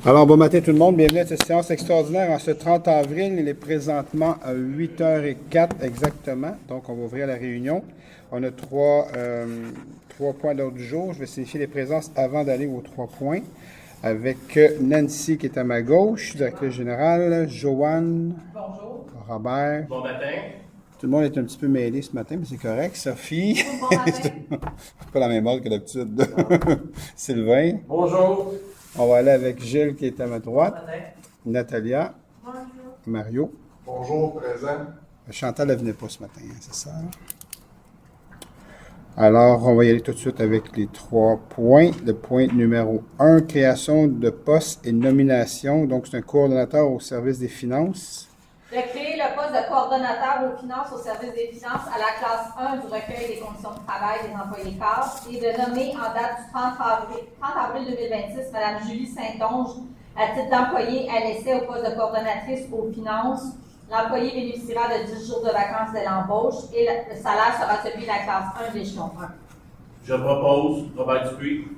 Alors, bon matin tout le monde. Bienvenue à cette séance extraordinaire en ce 30 avril. Il est présentement à 8h04 exactement. Donc, on va ouvrir la réunion. On a trois points d'ordre du jour. Je vais signifier les présences avant d'aller aux 3 points. Avec Nancy qui est à ma gauche, directrice générale, Joanne, Bonjour. Robert. Bon matin. Tout le monde est un petit peu mêlé ce matin, mais c'est correct. Sophie. Bon matin. Pas la même ordre que d'habitude. Sylvain. Bonjour. On va aller avec Gilles qui est à ma droite. Bon matin. Natalia. Bonjour. Mario. Bonjour, présent. Chantal ne venait pas ce matin, hein, c'est ça? Alors, on va y aller tout de suite avec les 3 points. Le point numéro 1, création de postes et nomination. Donc, c'est un coordonnateur au service des finances. De créer le poste de coordonnateur aux finances au service des finances à la classe 1 du recueil des conditions de travail des employés cadres et de nommer en date du 30 avril 2026 Mme Julie Saint-Onge à titre d'employée à l'essai au poste de coordonnatrice aux finances. L'employé bénéficiera de 10 jours de vacances dès l'embauche et le salaire sera celui de la classe 1 de l'échelon 1. Je propose Robert Dupuis.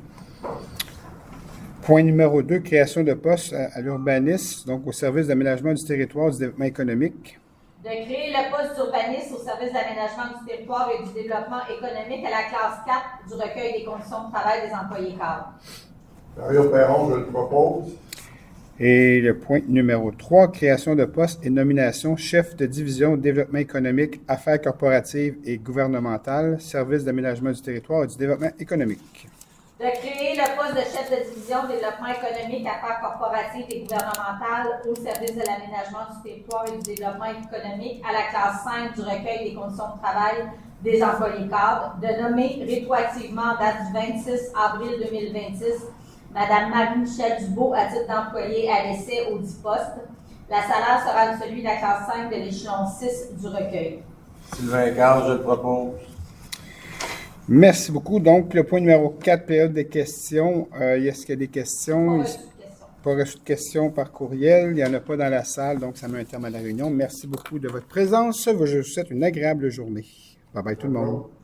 Point numéro 2, création de postes à l'urbanisme, donc au service d'aménagement du territoire et du développement économique. De créer le poste d'urbaniste au service d'aménagement du territoire et du développement économique à la classe 4 du recueil des conditions de travail des employés cadres. Mario Perron, je le propose. Et le point numéro 3, création de postes et nomination chef de division développement économique, affaires corporatives et gouvernementales, service d'aménagement du territoire et du développement économique. De créer le poste de chef de division développement économique, affaires corporatives et gouvernementales au service de l'aménagement du territoire et du développement économique à la classe 5 du recueil des conditions de travail des employés cadres. De nommer rétroactivement en date du 26 avril 2026 Mme Marie-Michel Dubois à titre d'employée à l'essai au 10 postes. La salaire sera celui de la classe 5 de l'échelon 6 du recueil. Sylvain Carl, je le propose. Merci beaucoup. Donc, le point numéro 4, période des questions. Est-ce qu'il y a des questions? Pas reçu de questions. Pas reçu de questions par courriel. Il n'y en a pas dans la salle, donc ça met un terme à la réunion. Merci beaucoup de votre présence. Je vous souhaite une agréable journée. Bye bye tout le monde.